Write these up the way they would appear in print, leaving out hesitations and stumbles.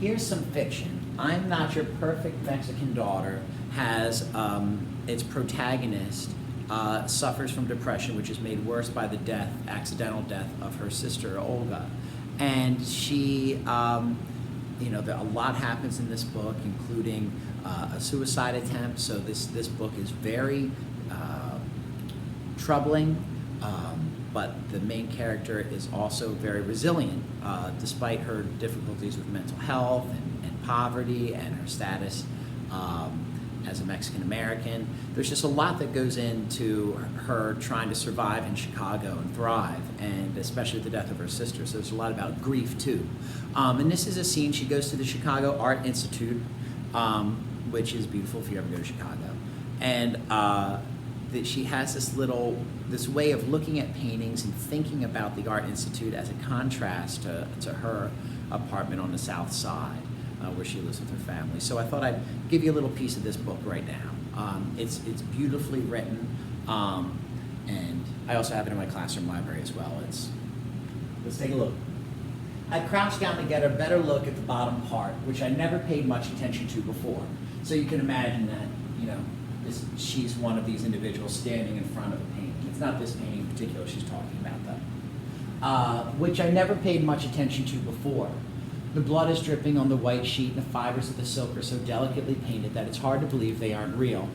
Here's some fiction. I'm Not Your Perfect Mexican Daughter has its protagonist suffers from depression, which is made worse by the accidental death of her sister Olga. And she, a lot happens in this book, including a suicide attempt. So this book is very troubling, but the main character is also very resilient, despite her difficulties with mental health and poverty and her status as a Mexican American. There's just a lot that goes into her trying to survive in Chicago and thrive, and especially the death of her sister. So there's a lot about grief too. And this is a scene. She goes to the Chicago Art Institute, which is beautiful if you ever go to Chicago, and that she has this way of looking at paintings and thinking about the Art Institute as a contrast to her apartment on the South Side, where she lives with her family. So I thought I'd give you a little piece of this book right now. It's beautifully written, and I also have it in my classroom library as well. Let's take a look. I crouched down to get a better look at the bottom part, which I never paid much attention to before. So you can imagine that, she's one of these individuals standing in front of a painting. It's not this painting in particular she's talking about, though, which I never paid much attention to before. The blood is dripping on the white sheet, and the fibers of the silk are so delicately painted that it's hard to believe they aren't real.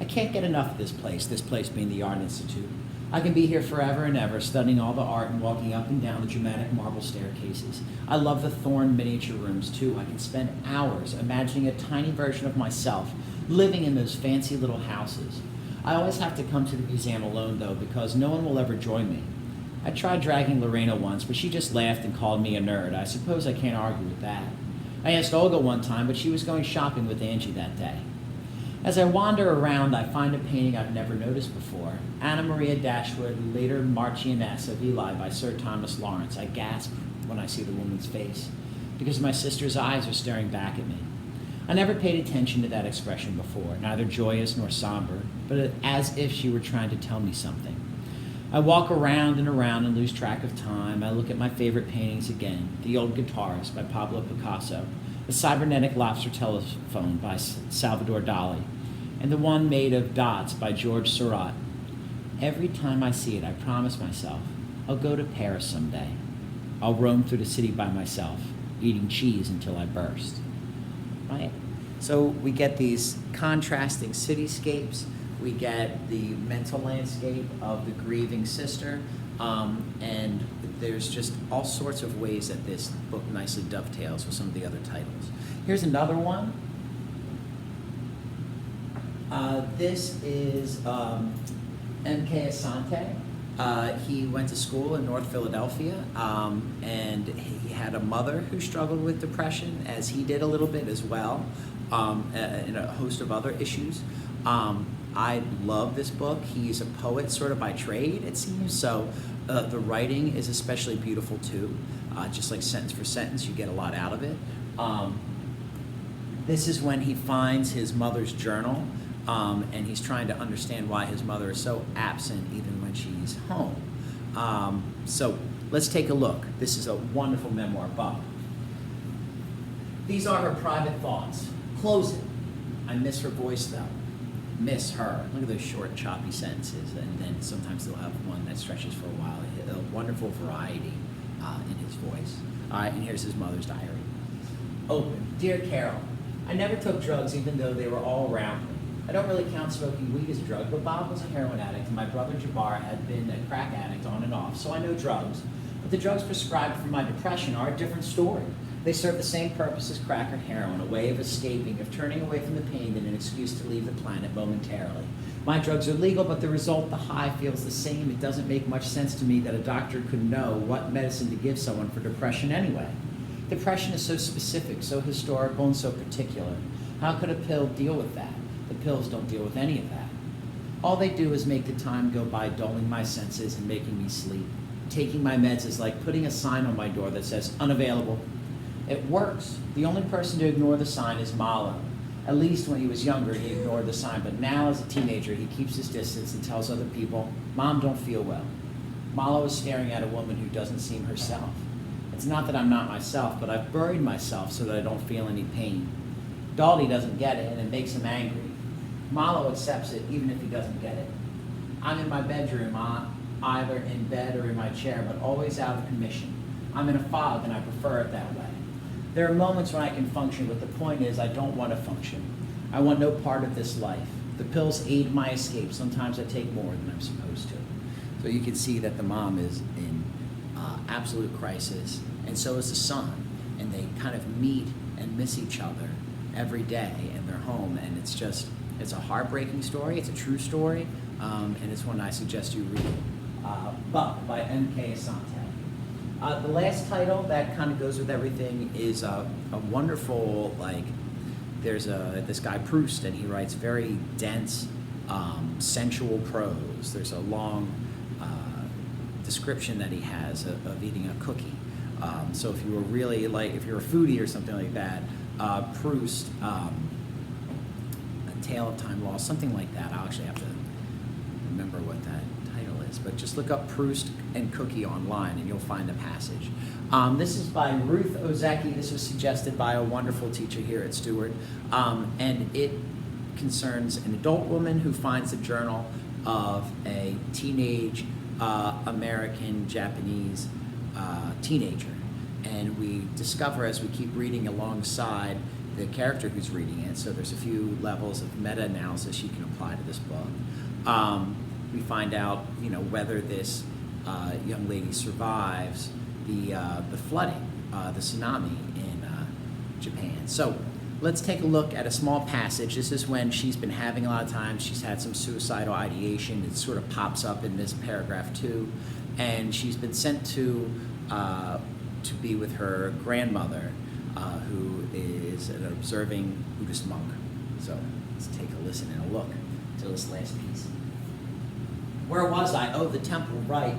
I can't get enough of this place being the Art Institute. I can be here forever and ever, studying all the art and walking up and down the dramatic marble staircases. I love the Thorn miniature rooms, too. I can spend hours imagining a tiny version of myself living in those fancy little houses. I always have to come to the museum alone, though, because no one will ever join me. I tried dragging Lorena once, but she just laughed and called me a nerd. I suppose I can't argue with that. I asked Olga one time, but she was going shopping with Angie that day. As I wander around, I find a painting I've never noticed before. Anna Maria Dashwood, later Marchioness of Ely by Sir Thomas Lawrence. I gasp when I see the woman's face, because my sister's eyes are staring back at me. I never paid attention to that expression before, neither joyous nor somber, but as if she were trying to tell me something. I walk around and lose track of time. I look at my favorite paintings again, The Old Guitarist by Pablo Picasso, The Cybernetic Lobster Telephone by Salvador Dali, and the one made of dots by George Seurat. Every time I see it, I promise myself, I'll go to Paris someday. I'll roam through the city by myself, eating cheese until I burst. Right? So we get these contrasting cityscapes. We get the mental landscape of the grieving sister, and there's just all sorts of ways that this book nicely dovetails with some of the other titles. Here's another one. This is M.K. Asante. He went to school in North Philadelphia, and he had a mother who struggled with depression, as he did a little bit as well, and a host of other issues. I love this book. He's a poet sort of by trade, it seems, so the writing is especially beautiful too. Just like sentence for sentence, you get a lot out of it. This is when he finds his mother's journal, and he's trying to understand why his mother is so absent even when she's home. So let's take a look. This is a wonderful memoir book. These are her private thoughts. Close it. I miss her voice, though. Miss her. Look at those short, choppy sentences, and then sometimes they'll have one that stretches for a while. A wonderful variety in his voice. All right, and here's his mother's diary. Open. Dear Carol, I never took drugs even though they were all around me. I don't really count smoking weed as a drug, but Bob was a heroin addict, and my brother Jabbar had been a crack addict on and off, so I know drugs. But the drugs prescribed for my depression are a different story. They serve the same purpose as crack or heroin, a way of escaping, of turning away from the pain and an excuse to leave the planet momentarily. My drugs are legal, but the result, the high, feels the same. It doesn't make much sense to me that a doctor could know what medicine to give someone for depression anyway. Depression is so specific, so historical, and so particular. How could a pill deal with that? The pills don't deal with any of that. All they do is make the time go by dulling my senses and making me sleep. Taking my meds is like putting a sign on my door that says, unavailable. It works. The only person to ignore the sign is Malo. At least when he was younger, he ignored the sign, but now as a teenager, he keeps his distance and tells other people, Mom don't feel well. Malo is staring at a woman who doesn't seem herself. It's not that I'm not myself, but I've buried myself so that I don't feel any pain. Dalty doesn't get it, and it makes him angry. Malo accepts it, even if he doesn't get it. I'm in my bedroom, either in bed or in my chair, but always out of commission. I'm in a fog, and I prefer it that way. There are moments when I can function, but the point is I don't want to function. I want no part of this life. The pills aid my escape. Sometimes I take more than I'm supposed to. So you can see that the mom is in absolute crisis, and so is the son. And they kind of meet and miss each other every day in their home. And it's a heartbreaking story. It's a true story. And it's one I suggest you read. Buck by M.K. Asante. The last title that kind of goes with everything is a wonderful, there's this guy Proust, and he writes very dense, sensual prose. There's a long description that he has of eating a cookie. So if you were really if you're a foodie or something like that, Proust, A Tale of Time Lost, something like that. I'll actually have to remember what that title is, but just look up Proust and cookie online and you'll find the passage. This is by Ruth Ozeki. This was suggested by a wonderful teacher here at Stewart, and it concerns an adult woman who finds a journal of a teenage American Japanese teenager, and we discover as we keep reading alongside the character who's reading it, so there's a few levels of meta-analysis you can apply to this book. We find out, whether this young lady survives the flooding, the tsunami in Japan. So let's take a look at a small passage. This is when she's been having a lot of times. She's had some suicidal ideation. It sort of pops up in this paragraph too, and she's been sent to be with her grandmother, who is an observing Buddhist monk. So let's take a listen and a look to this last piece. Where was I? Oh, the temple, right.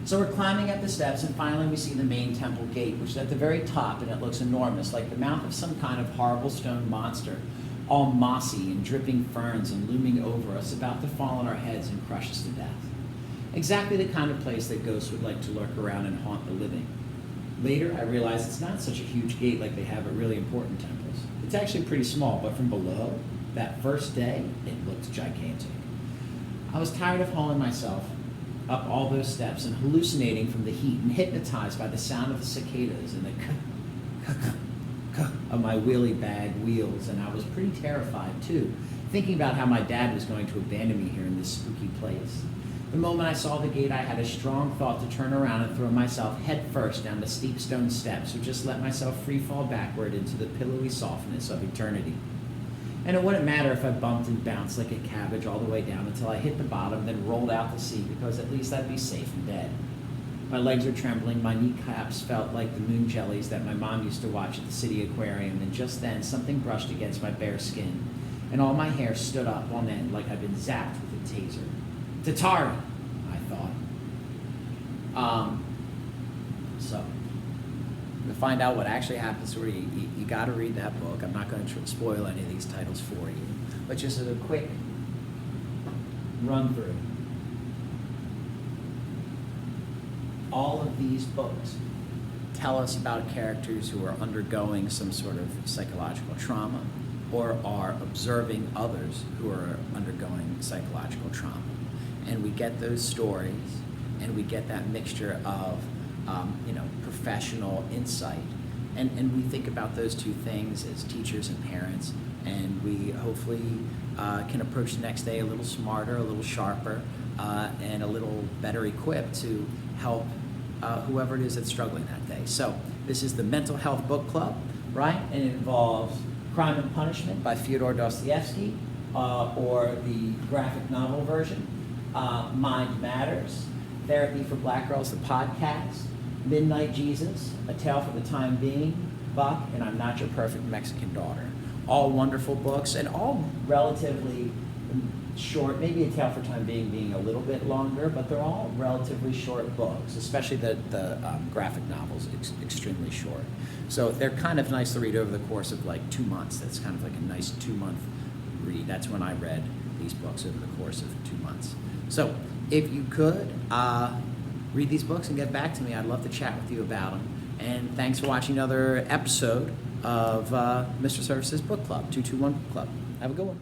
So we're climbing up the steps, and finally we see the main temple gate, which is at the very top, and it looks enormous, like the mouth of some kind of horrible stone monster, all mossy and dripping ferns and looming over us, about to fall on our heads and crush us to death. Exactly the kind of place that ghosts would like to lurk around and haunt the living. Later, I realized it's not such a huge gate like they have at really important temples. It's actually pretty small, but from below, that first day, it looked gigantic. I was tired of hauling myself up all those steps and hallucinating from the heat and hypnotized by the sound of the cicadas and the of my wheelie bag wheels, and I was pretty terrified too, thinking about how my dad was going to abandon me here in this spooky place. The moment I saw the gate, I had a strong thought to turn around and throw myself head first down the steep stone steps, or just let myself free fall backward into the pillowy softness of eternity. And it wouldn't matter if I bumped and bounced like a cabbage all the way down until I hit the bottom, then rolled out to sea, because at least I'd be safe and dead. My legs were trembling, my kneecaps felt like the moon jellies that my mom used to watch at the city aquarium, and just then something brushed against my bare skin, and all my hair stood up on end like I'd been zapped with a taser. Tatari, I thought. So, to find out what actually happens, you got to read that book. I'm not going to spoil any of these titles for you, but just as a quick run through. All of these books tell us about characters who are undergoing some sort of psychological trauma or are observing others who are undergoing psychological trauma. And we get those stories, and we get that mixture of professional insight. And we think about those two things as teachers and parents, and we hopefully can approach the next day a little smarter, a little sharper, and a little better equipped to help whoever it is that's struggling that day. So this is the Mental Health Book Club, right? And it involves Crime and Punishment by Fyodor Dostoevsky, or the graphic novel version, Mind Matters, Therapy for Black Girls, the podcast, Midnight Jesus, A Tale for the Time Being, Buck, and I'm Not Your Perfect Mexican Daughter. All wonderful books, and all relatively short, maybe A Tale for Time being a little bit longer, but they're all relatively short books, especially the graphic novels, extremely short. So they're kind of nice to read over the course of like 2 months. That's kind of like a nice 2-month read. That's when I read these books over the course of 2 months. So if you could read these books and get back to me, I'd love to chat with you about them. And thanks for watching another episode of Mr. Services Book Club, 221 Book Club. Have a good one.